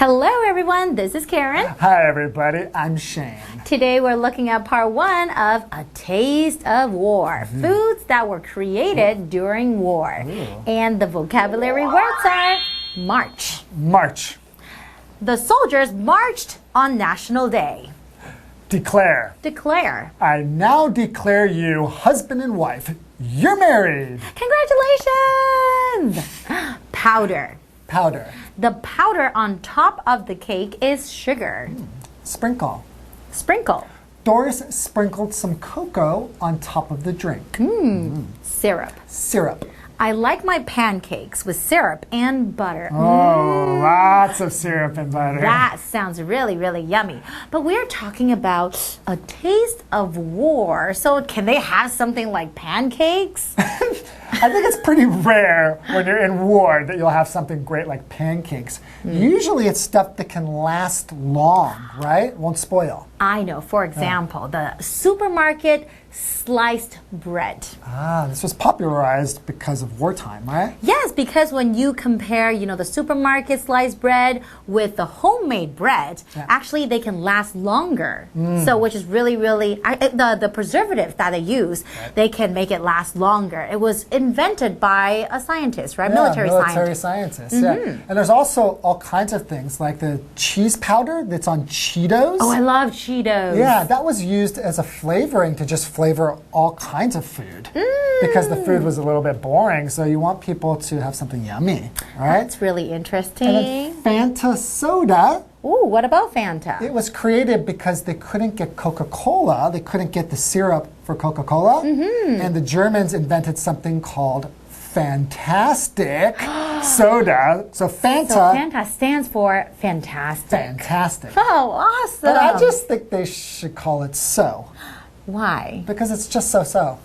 Hello everyone, this is Karen. Hi everybody, I'm Shane. Today we're looking at part 1 of A Taste of War, foods that were created during war. And the vocabulary words are march. March. The soldiers marched on National Day. Declare. Declare. I now declare you husband and wife. You're married. Congratulations! Powder. Powder. The powder on top of the cake is sugar. Sprinkle. Sprinkle. Doris sprinkled some cocoa on top of the drink. Syrup. Syrup. I like my pancakes with syrup and butter. Oh, lots of syrup and butter. That sounds really, really yummy. But we're talking about a taste of war. So can they have something like pancakes? I think it's pretty rare when you're in war that you'll have something great like pancakes. Usually it's stuff that can last long, right? Won't spoil. I know. For example, the supermarket sliced bread. Ah, this was popularized because of wartime, right? Yes, because when you compare, the supermarket sliced bread with the homemade bread, actually they can last longer. So, which is really, really, the preservatives that they use, they can make it last longer. It was invented by a scientist, right? Military scientist. Yeah. And there's also all kinds of things like the cheese powder that's on Cheetos. Oh, I love Cheetos. Yeah, that was used as a flavoring to just flavor all kinds of food because the food was a little bit boring, so you want people to have something yummy, right? That's really interesting. And then Fanta soda. Ooh, what about Fanta? It was created because they couldn't get Coca-Cola. They couldn't get the syrup for Coca-Cola. And the Germans invented something called fantastic soda. So Fanta. So Fanta stands for fantastic. Fantastic. Oh, awesome. But I just think they should call it so. Why? Because it's just so. so.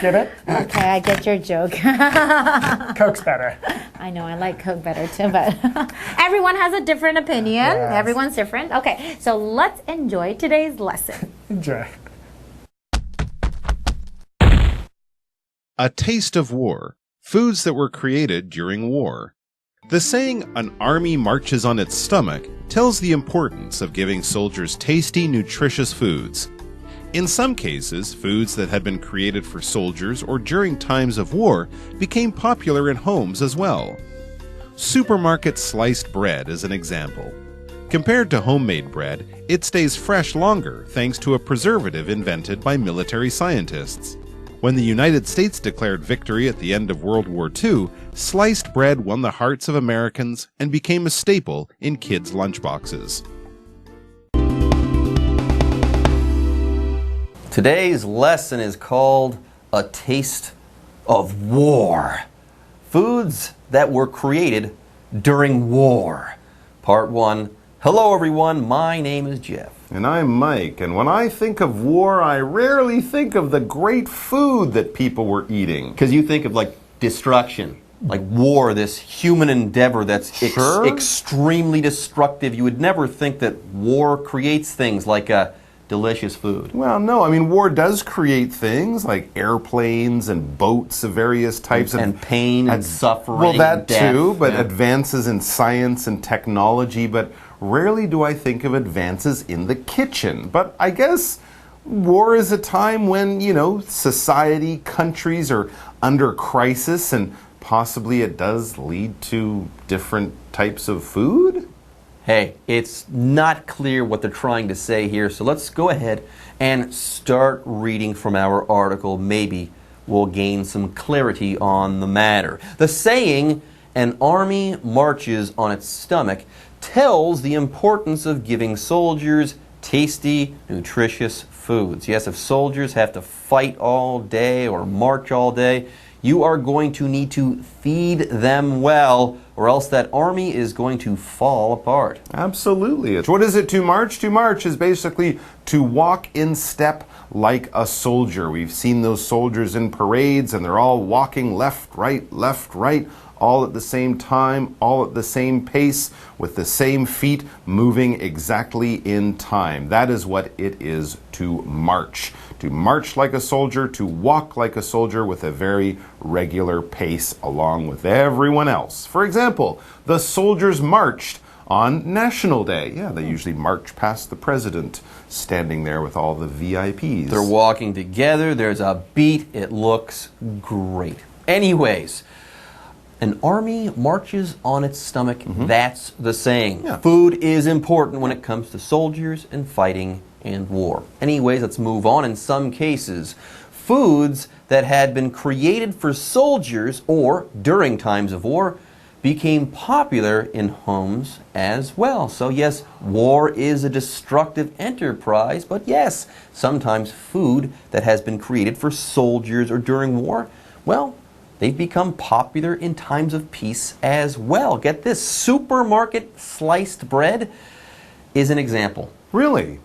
Get it? Okay, I get your joke. Coke's better. I know, I like Coke better too, but everyone has a different opinion. Yes. Everyone's different. Okay, so let's enjoy today's lesson. Enjoy. A taste of war. Foods that were created during war. The saying, "an army marches on its stomach," tells the importance of giving soldiers tasty, nutritious foods. In some cases, foods that had been created for soldiers or during times of war became popular in homes as well. Supermarket sliced bread is an example. Compared to homemade bread, it stays fresh longer thanks to a preservative invented by military scientists. When the United States declared victory at the end of World War II, sliced bread won the hearts of Americans and became a staple in kids' lunchboxes. Today's lesson is called A Taste of War. Foods that were created during war. Part 1. Hello everyone, my name is Jeff. And I'm Mike, and when I think of war, I rarely think of the great food that people were eating. Because you think of like destruction, like war, this human endeavor that's extremely destructive. You would never think that war creates things like delicious food. Well, no, I mean, war does create things like airplanes and boats of various types. And pain and suffering. Well, that and death. too, but advances in science and technology, but rarely do I think of advances in the kitchen. But I guess war is a time when, society, countries are under crisis, and possibly it does lead to different types of food? Hey, it's not clear what they're trying to say here, so let's go ahead and start reading from our article. Maybe we'll gain some clarity on the matter. The saying, "an army marches on its stomach," tells the importance of giving soldiers tasty, nutritious foods. Yes, if soldiers have to fight all day or march all day, you are going to need to feed them well, or else that army is going to fall apart. Absolutely. What is it to march? To march is basically to walk in step like a soldier. We've seen those soldiers in parades and they're all walking left, right, all at the same time, all at the same pace, with the same feet moving exactly in time. That is what it is to march. To march like a soldier, to walk like a soldier with a very regular pace along with everyone else. For example, the soldiers marched on National Day. Yeah, they usually march past the president standing there with all the VIPs. They're walking together. There's a beat. It looks great. Anyways, an army marches on its stomach. That's the saying. Yeah. Food is important when it comes to soldiers and fighting and war. Anyways, let's move on. In some cases, foods that had been created for soldiers or during times of war became popular in homes as well. So yes, war is a destructive enterprise, but yes, sometimes food that has been created for soldiers or during war, well, they've become popular in times of peace as well. Get this, supermarket sliced bread is an example. Really?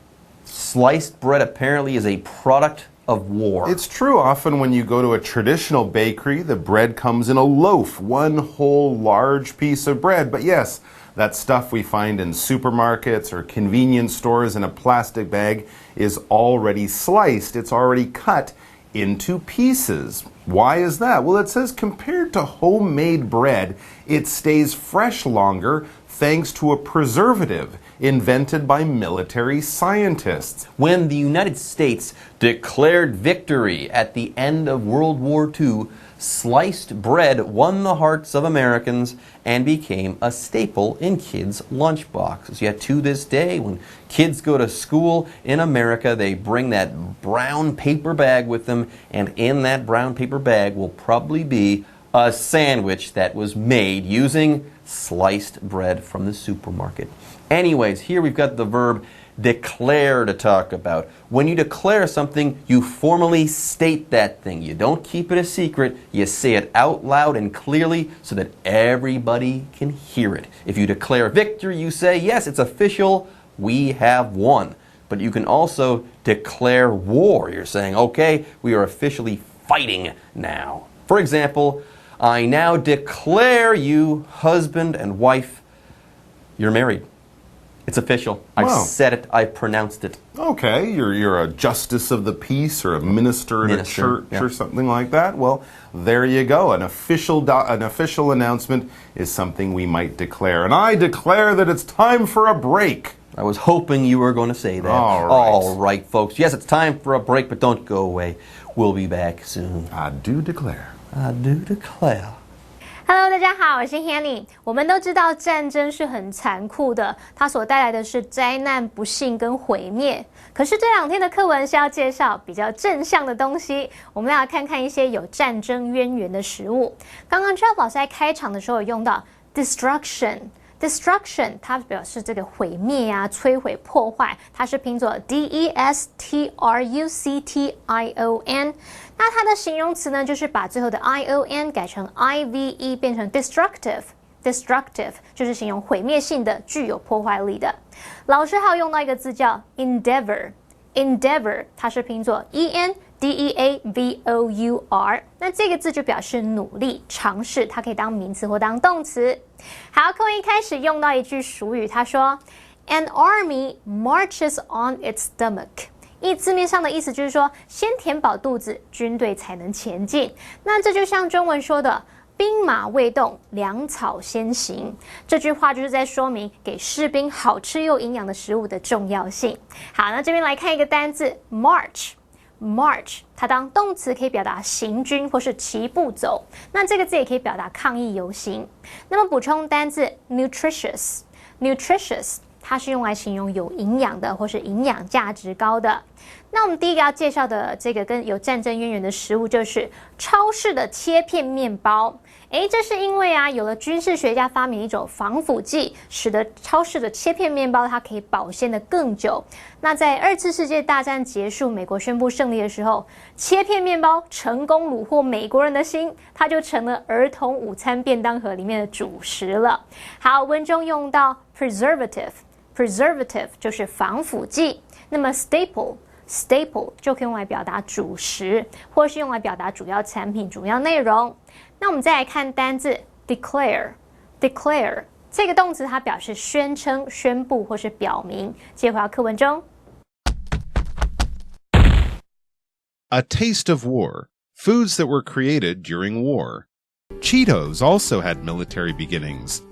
Sliced bread apparently is a product of war. It's true. Often when you go to a traditional bakery, the bread comes in a loaf, one whole large piece of bread. But yes, that stuff we find in supermarkets or convenience stores in a plastic bag is already sliced. It's already cut into pieces. Why is that? Well, it says compared to homemade bread, it stays fresh longer thanks to a preservative invented by military scientists. When the United States declared victory at the end of World War II, sliced bread won the hearts of Americans and became a staple in kids' lunchboxes. Yet to this day, when kids go to school in America, they bring that brown paper bag with them, and in that brown paper bag will probably be a sandwich that was made using sliced bread from the supermarket. Anyways, here we've got the verb declare to talk about. When you declare something, you formally state that thing. You don't keep it a secret. You say it out loud and clearly so that everybody can hear it. If you declare victory, you say, yes, it's official, we have won. But you can also declare war. You're saying, okay, we are officially fighting now. For example, I now declare you husband and wife. You're married. It's official. Wow. I said it. I pronounced it. Okay, you're a justice of the peace or a minister in a church or something like that. Well, there you go. An official announcement is something we might declare. And I declare that it's time for a break. I was hoping you were going to say that. All right, folks. Yes, it's time for a break, but don't go away. We'll be back soon. I do declare. I do declare. Hello， 大家好，我是 Hanny。我们都知道战争是很残酷的，它所带来的是灾难、不幸跟毁灭。可是这2天的课文是要介绍比较正向的东西，我们来看看一些有战争渊源的食物。刚刚 Jeff 老师在开场的时候有用到 destruction。Destruction 它表示这个毁灭啊、摧毁、破坏，它是拼作 D-E-S-T-R-U-C-T-I-O-N。那它的形容词呢，就是把最后的 I-O-N 改成 I-V-E 变成 destructive。Destructive 就是形容毁灭性的、具有破坏力的。老师还有用到一个字叫 endeavor。Endeavor 它是拼作 E-N-D-E-A-V-O-U-R。那这个字就表示努力、尝试，它可以当名词或当动词。好，课文一开始用到一句俗语，他说 An army marches on its stomach。字面上的意思就是说，先填饱肚子，军队才能前进。那这就像中文说的兵马未动，粮草先行。这句话就是在说明给士兵好吃又营养的食物的重要性。好，那这边来看一个单字 march。March 它当动词可以表达行军或是齐步走，那这个字也可以表达抗议游行。那么补充单字 nutritious。Nutritious 它是用来形容有营养的或是营养价值高的。那我们第一个要介绍的这个跟有战争渊源的食物就是超市的切片面包。这是因为有了军事学家发明一种防腐剂，使得超市的切片面包它可以保鲜的更久。那在2次世界大战结束，美国宣布胜利的时候，切片面包成功虏获美国人的心，它就成了儿童午餐便当盒里面的主食了。好，文中用到 preservative 就是防腐剂。那么 staple staple 就可以用来表达主食，或是用来表达主要产品、主要内容。那我们再来看单字 declare 这个动词它表示宣称、宣布或是表明。接回到课文中。A taste of war. Foods that were created during war. Cheetos also had military beginnings.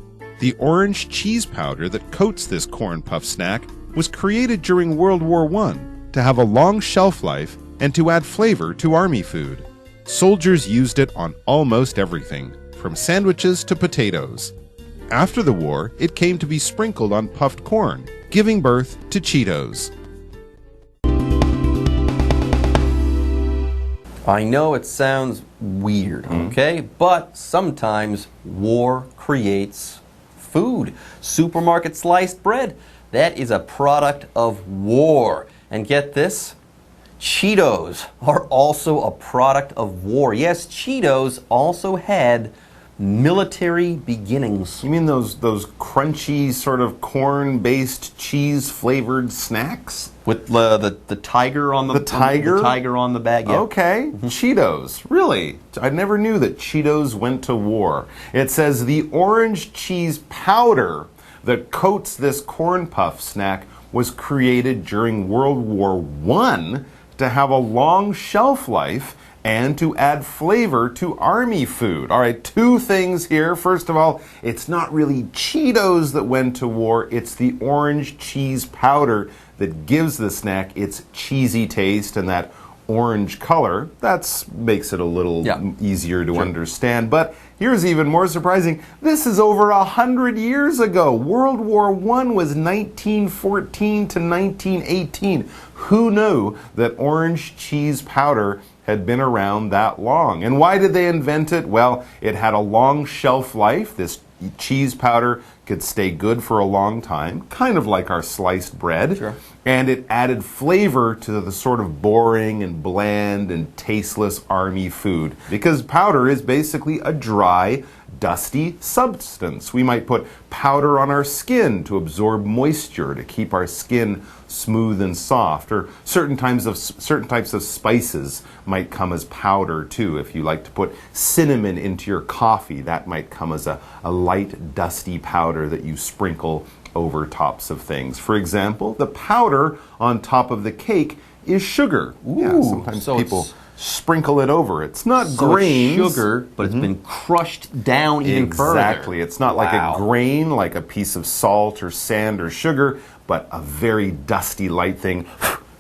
The orange cheese powder that coats this corn puff snack was created during World War I to have a long shelf life and to add flavor to army food. Soldiers used it on almost everything, from sandwiches to potatoes. After the war, it came to be sprinkled on puffed corn, giving birth to Cheetos. I know it sounds weird, okay? But sometimes war creates food. Supermarket sliced bread, that is a product of war. And get this, Cheetos are also a product of war. Yes, Cheetos also had military beginnings. You mean those crunchy sort of corn-based cheese-flavored snacks? With the tiger on the tiger? The tiger on the bag. Yeah. Okay, Cheetos. Really? I never knew that Cheetos went to war. It says the orange cheese powder that coats this corn puff snack was created during World War I to have a long shelf life and to add flavor to army food. All right, two things here. First of all, it's not really Cheetos that went to war, it's the orange cheese powder that gives the snack its cheesy taste and that orange color. That makes it a little easier to understand. But here's even more surprising. This is over 100 years ago. World War I was 1914 to 1918. Who knew that orange cheese powder had been around that long? And why did they invent it? Well, it had a long shelf life. This cheese powder could stay good for a long time, kind of like our sliced bread. Sure. And it added flavor to the sort of boring and bland and tasteless army food. Because powder is basically a dry, dusty substance. We might put powder on our skin to absorb moisture, to keep our skin smooth and soft, or certain types of spices might come as powder too. If you like to put cinnamon into your coffee, that might come as a light, dusty powder that you sprinkle over tops of things. For example, the powder on top of the cake is sugar. Sometimes people sprinkle it over. It's not grains. It's sugar, but it's been crushed down even further. Exactly. It's not like a grain, like a piece of salt or sand or sugar, but a very dusty, light thing.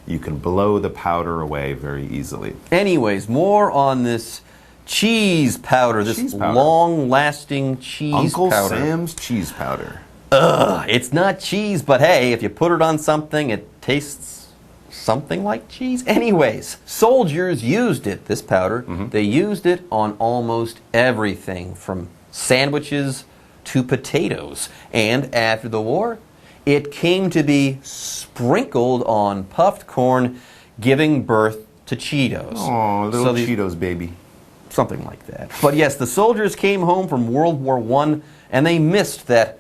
You can blow the powder away very easily. Anyways, more on this cheese powder, this long-lasting cheese Uncle powder. Uncle Sam's cheese powder. It's not cheese, but hey, if you put it on something, it tastes something like cheese. Anyways, soldiers used it, this powder. They used it on almost everything, from sandwiches to potatoes. And after the war, it came to be sprinkled on puffed corn, giving birth to Cheetos. Oh, little Cheetos, baby. Something like that. But yes, the soldiers came home from World War I, and they missed that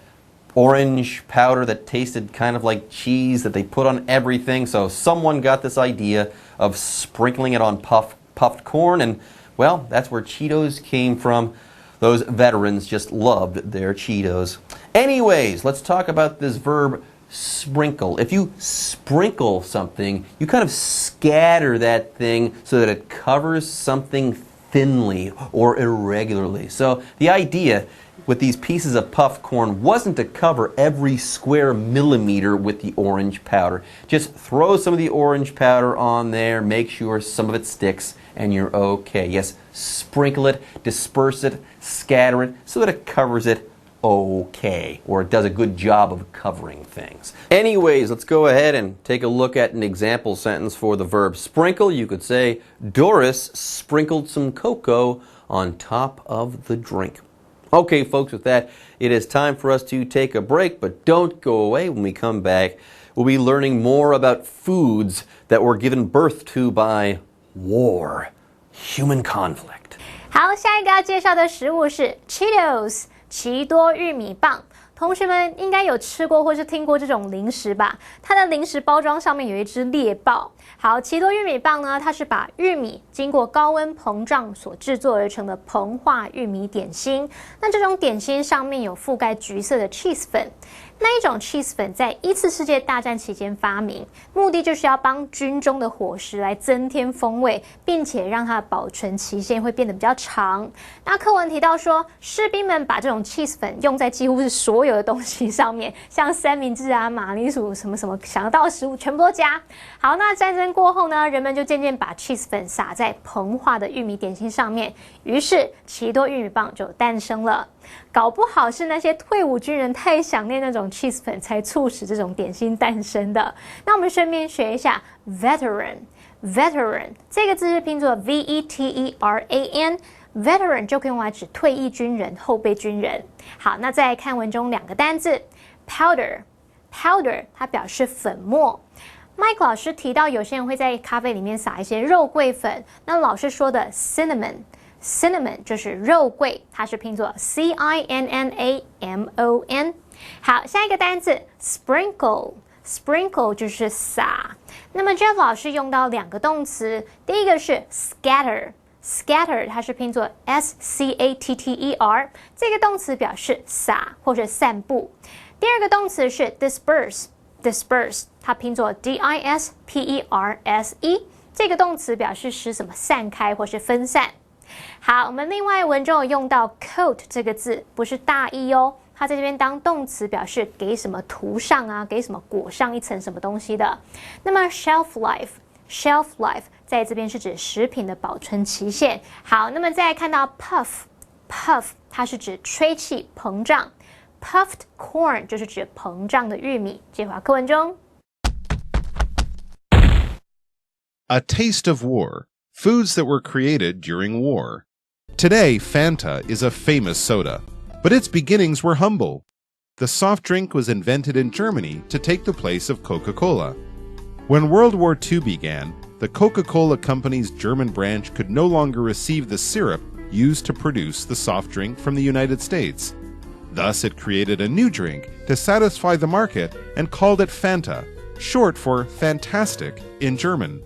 orange powder that tasted kind of like cheese that they put on everything. So someone got this idea of sprinkling it on puffed corn, and well, that's where Cheetos came from. Those veterans just loved their Cheetos. Anyways, let's talk about this verb sprinkle. If you sprinkle something, you kind of scatter that thing so that it covers something thinly or irregularly. So the idea with these pieces of puffed corn wasn't to cover every square millimeter with the orange powder. Just throw some of the orange powder on there, make sure some of it sticks, and you're okay. Yes, sprinkle it, disperse it, scatter it, so that it covers it okay, or it does a good job of covering things. Anyways, let's go ahead and take a look at an example sentence for the verb sprinkle. You could say, Doris sprinkled some cocoa on top of the drink. Okay, folks, with that, it is time for us to take a break, but don't go away. When we come back, we'll be learning more about foods that were given birth to by war, human conflict. 好，下一个要介绍的食物是 Cheetos 奇多玉米棒。同学们应该有吃过或是听过这种零食吧？它的零食包装上面有一只猎豹。好，奇多玉米棒呢，它是把玉米经过高温膨胀所制作而成的膨化玉米点心。那这种点心上面有覆盖橘色的 cheese 粉。那一种 cheese 粉在1次世界大战期间发明，目的就是要帮军中的伙食来增添风味，并且让它的保存期限会变得比较长。那课文提到说，士兵们把这种 cheese 粉用在几乎是所有的东西上面，像三明治啊、马铃薯什么什么想得到的食物全部都加。好，那战争过后呢，人们就渐渐把 cheese 粉撒在膨化的玉米点心上面，于是奇多玉米棒就诞生了。搞不好是那些退伍军人太想念那种 cheese 粉，才促使这种点心诞生的。那我们顺便学一下 veteran。veteran 这个字是拼作 veteran，veteran 就可以用来指退役军人、后备军人。好，那再来看文中2个单字 powder 它表示粉末。Mike 老师提到有些人会在咖啡里面撒一些肉桂粉，那老师说的 cinnamon 就是肉桂，它是拼作 cinnamon。好，下一个单字 sprinkle 就是撒。那么 Jeff 老师用到2个动词，第一个是 scatter 它是拼作 scatter， 这个动词表示撒或者散布。第二个动词是 disperse， 它拼作 disperse， 这个动词表示使什么散开或是分散。好，我们另外文中有用到 coat 这个字，不是大衣哦，它在这边当动词表示给什么涂上啊，给什么裹上一层什么东西的。那么 shelf life 在这边是指食品的保存期限。好，那么再来看到 puff 它是指吹气膨胀， puffed corn 就是指膨胀的玉米。接回课文中 A taste of war. Foods that were created during war. Today, Fanta is a famous soda, but its beginnings were humble. The soft drink was invented in Germany to take the place of Coca-Cola. When World War II began, the Coca-Cola Company's German branch could no longer receive the syrup used to produce the soft drink from the United States. Thus, it created a new drink to satisfy the market and called it Fanta, short for fantastic in German.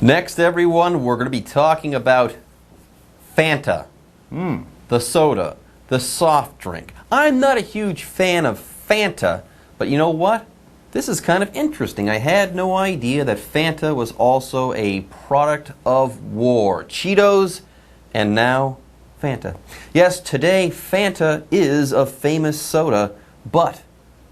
Next, everyone, we're going to be talking about Fanta, the soda, the soft drink. I'm not a huge fan of Fanta, but you know what? This is kind of interesting. I had no idea that Fanta was also a product of war. Cheetos, and now Fanta. Yes, today Fanta is a famous soda, but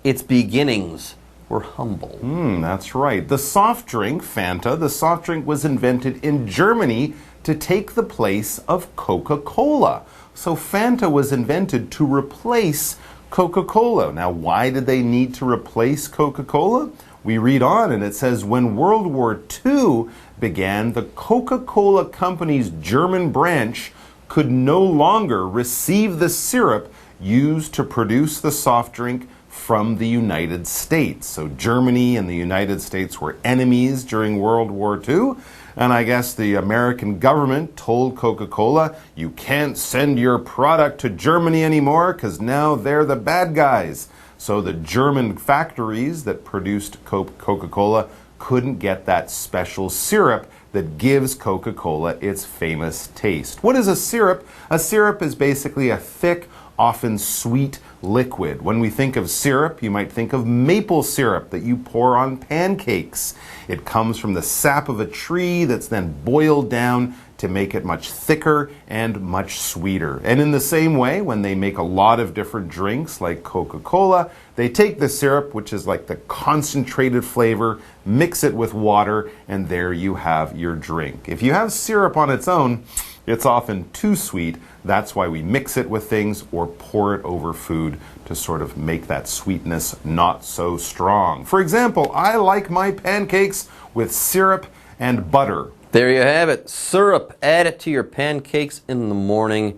its beginnings were humble. That's right. The soft drink, Fanta, the soft drink was invented in Germany to take the place of Coca-Cola. So Fanta was invented to replace Coca-Cola. Now, why did they need to replace Coca-Cola? We read on and it says, when World War II began, the Coca-Cola Company's German branch could no longer receive the syrup used to produce the soft drink from the United States. So Germany and the United States were enemies during World War II. And I guess the American government told Coca-Cola, you can't send your product to Germany anymore because now they're the bad guys. So the German factories that produced Coca-Cola couldn't get that special syrup that gives Coca-Cola its famous taste. What is a syrup? A syrup is basically a thick, often sweet liquid. When we think of syrup, you might think of maple syrup that you pour on pancakes. It comes from the sap of a tree that's then boiled down to make it much thicker and much sweeter. And in the same way, when they make a lot of different drinks like Coca-Cola, they take the syrup, which is like the concentrated flavor, mix it with water, and there you have your drink. If you have syrup on its own, it's often too sweet. That's why we mix it with things or pour it over food to sort of make that sweetness not so strong. For example, I like my pancakes with syrup and butter. There you have it. Syrup. Add it to your pancakes in the morning.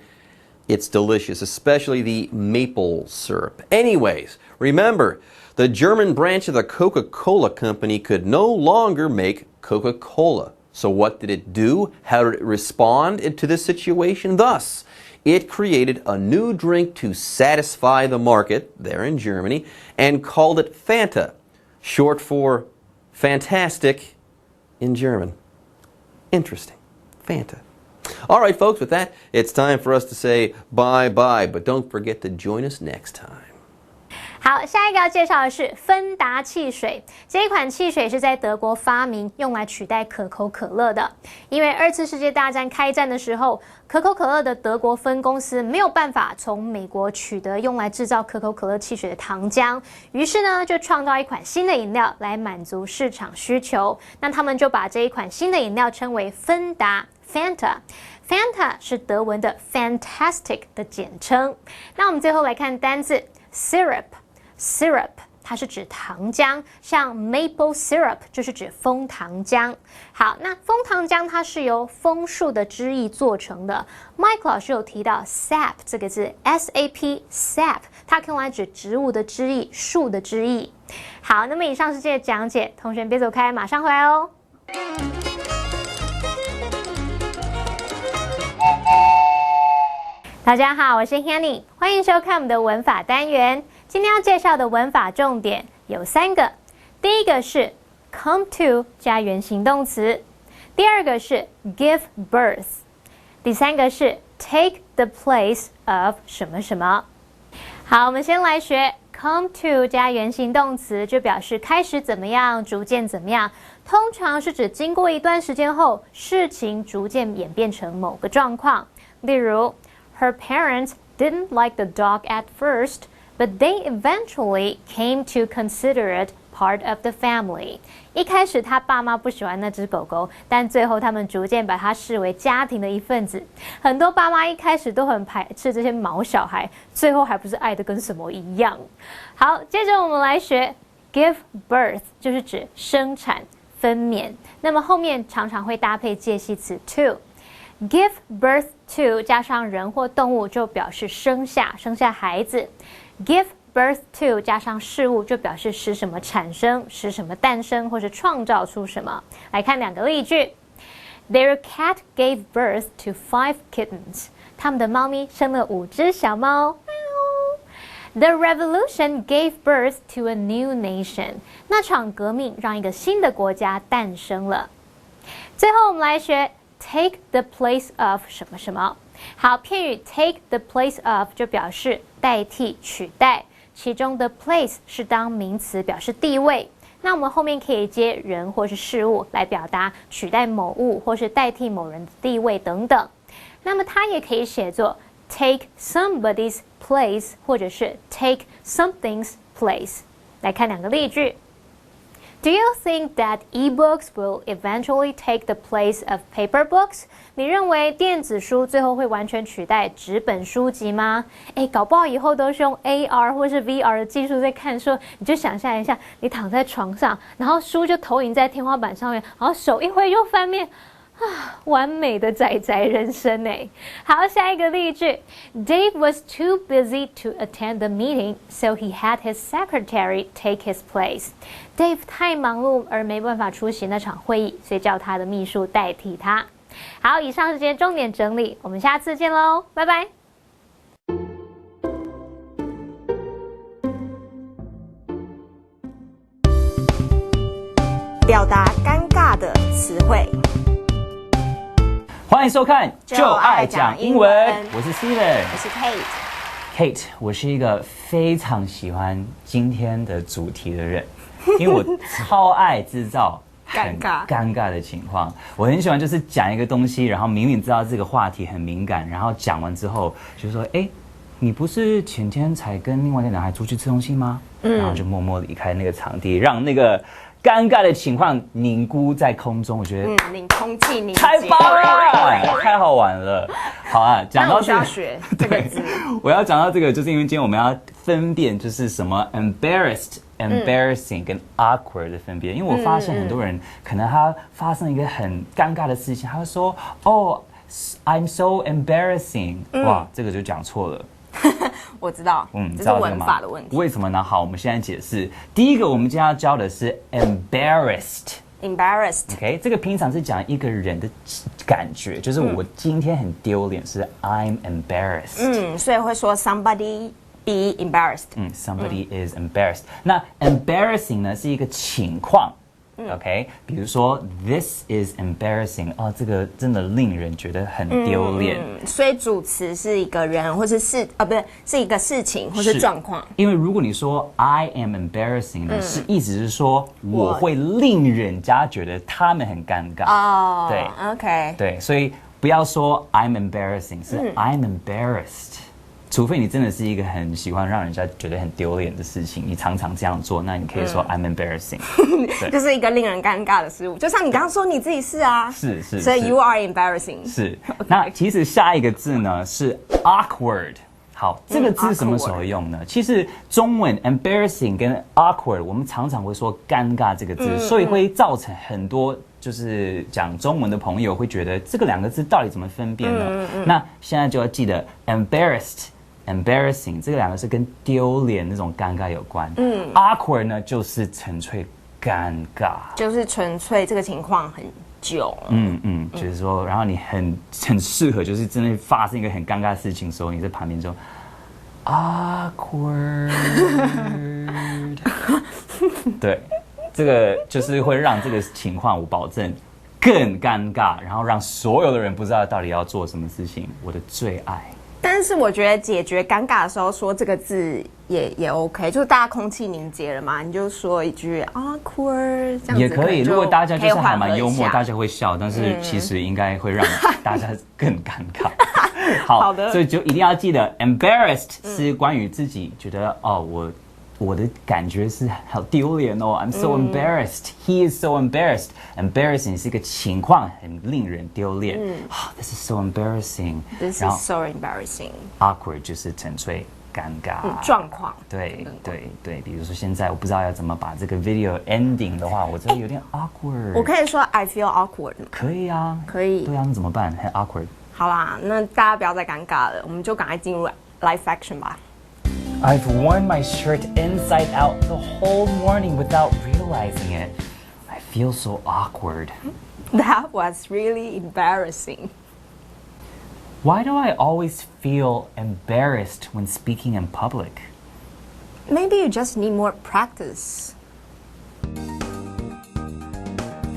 It's delicious, especially the maple syrup. Anyways, remember, the German branch of the Coca-Cola Company could no longer make Coca-Cola. So what did it do? How did it respond to this situation? Thus, it created a new drink to satisfy the market there in Germany and called it Fanta, short for fantastic in German. Interesting. Fanta. All right, folks, with that, it's time for us to say bye-bye, but don't forget to join us next time. 好，下一个要介绍的是芬达汽水。这一款汽水是在德国发明，用来取代可口可乐的。因为2次世界大战开战的时候，可口可乐的德国分公司没有办法从美国取得用来制造可口可乐汽水的糖浆，于是呢就创造一款新的饮料来满足市场需求。那他们就把这一款新的饮料称为芬达 Fanta。Fanta 是德文的 fantastic 的简称。那我们最后来看单字 syrup。Syrup 它是指糖浆，像 maple syrup 就是指枫糖浆。好，那枫糖浆它是由枫树的汁液做成的。Mike 老师有提到 sap 这个字 ，S-A-P sap， 它可以用来指植物的汁液、树的汁液。好，那么以上是这个讲解，同学别走开，马上回来哦。大家好，我是 Hanny， 欢迎收看我们的文法单元。今天要介绍的文法重点有3个，第一个是 come to 加原形动词，第二个是 give birth， 第3个是 take the place of 什么什么。好，我们先来学 come to 加原形动词，就表示开始怎么样，逐渐怎么样，通常是指经过一段时间后，事情逐渐演变成某个状况。例如 Her parents didn't like the dog at first,But they eventually came to consider it part of the family. 一开始他爸妈不喜欢那只狗狗，但最后他们逐渐把它视为家庭的一份子。很多爸妈一开始都很排斥这些毛小孩，最后还不是爱得跟什么一样。好，接着我们来学 give birth， 就是指生产、分娩。那么后面常常会搭配介系词 to。Give birth to 加上人或动物就表示生下孩子。Give birth to 加上事物就表示使什么产生，使什么诞生，或是创造出什么。来看2个例句 Their cat gave birth to 5 kittens. 他们的猫咪生了5只小猫。The revolution gave birth to a new nation. 那场革命让一个新的国家诞生了。最后我们来学take the place of 什么什么。好，片语 take the place of 就表示代替、取代，其中的 place 是当名词，表示地位。那我们后面可以接人或是事物来表达取代某物或是代替某人的地位等等。那么它也可以写作 take somebody's place 或者是 take something's place。来看2个例句。Do you think that e-books will eventually take the place of paper books? 你认为电子书最后会完全取代纸本书籍吗？搞不好以后都是用 AR 或是 VR 的技术在看书，你就想象一下，你躺在床上，然后书就投影在天花板上面，然后手一挥又翻面。完美的宅宅人生哎！好，下一个例句 Dave was too busy to attend the meeting, so he had his secretary take his place. Dave 太忙碌而没办法出席那场会议，所以叫他的秘书代替他。好，以上是今天重点整理，我们下次见喽，拜拜。表达尴尬的词汇。欢迎收看就爱讲英文我是 Steven， 我是 Kate。我是一个非常喜欢今天的主题的人，因为我超爱制造很尴尬的情况。我很喜欢就是讲一个东西，然后明明知道这个话题很敏感，然后讲完之后就说，你不是前天才跟另外一个男孩出去吃东西吗？然后就默默离开那个场地，让那个尴尬的情况凝固在空中。我觉得领空气凝结，太棒了，太好玩了。好啊，讲到这个，学这个字，我要讲到这个，就是因为今天我们要分辨就是什么 embarrassing 跟 awkward 的分别。因为我发现很多人可能他发生一个很尴尬的事情，他会说I'm so embarrassing，哇，这个就讲错了。我知道，这是文法的问题。为什么呢？好，我们现在解释。第一个，我们今天要教的是 embarrassed embarrassed。 OK， 这个平常是讲一个人的感觉，就是我今天很丢脸，是 I'm embarrassed。所以会说 somebody be embarrassed。somebody is embarrassed。那 embarrassing 呢是一个情况。OK， 比如说 this is embarrassing， 哦，这个真的令人觉得很丢脸。所以主词是一个人或是不是，是一个事情或是状况。因为如果你说 I am embarrassing 呢，是意思是说我会令人家觉得他们很尴尬。哦，对 ，OK，对，所以不要说 I'm embarrassing， 是 I'm embarrassed。除非你真的是一个很喜欢让人家觉得很丢脸的事情，你常常这样做，那你可以说 I'm embarrassing，就是一个令人尴尬的事物。就像你刚刚说你自己是啊，是，所以 you are embarrassing。是。那其实下一个字呢是 awkward。好，这个字什么时候用呢？其实中文 embarrassing 跟 awkward， 我们常常会说尴尬这个字，所以会造成很多就是讲中文的朋友会觉得这个两个字到底怎么分辨呢？那现在就要记得 embarrassing 这个两个是跟丢脸那种尴尬有关。awkward 呢就是纯粹尴尬，就是纯粹这个情况很久。就是说，然后你很适合，就是真的发生一个很尴尬的事情的时候，你在旁边就 awkward， 对，这个就是会让这个情况我保证更尴尬，然后让所有的人不知道到底要做什么事情。我的最爱。但是我觉得解决尴尬的时候说这个字也 OK， 就是大家空气凝结了嘛，你就说一句 awkward 这样子也可以。如果大家就是还蛮幽默，大家家会笑，但是其实应该会让大家更尴尬。好的，所以就一定要记得 embarrassed 是关于自己觉得我的感觉是好丢脸哦 ，I'm so embarrassed. He is so embarrassed. Embarrassing 是一个情况，很令人丢脸。This is so embarrassing. This 然后 is so embarrassing. awkward 就是纯粹尴尬状况。对，比如说现在我不知道要怎么把这个 video ending 的话，我真的有点 awkward。我可以说 I feel awkward 吗？可以啊，可以。对啊，那怎么办？很 awkward。好啦，那大家不要再尴尬了，我们就赶快进入 live action 吧。I've worn my shirt inside out the whole morning without realizing it. I feel so awkward. That was really embarrassing. Why do I always feel embarrassed when speaking in public? Maybe you just need more practice.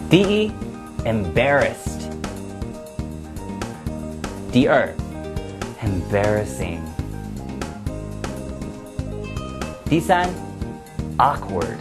第一 embarrassed. 第二 embarrassing. 第三 awkward.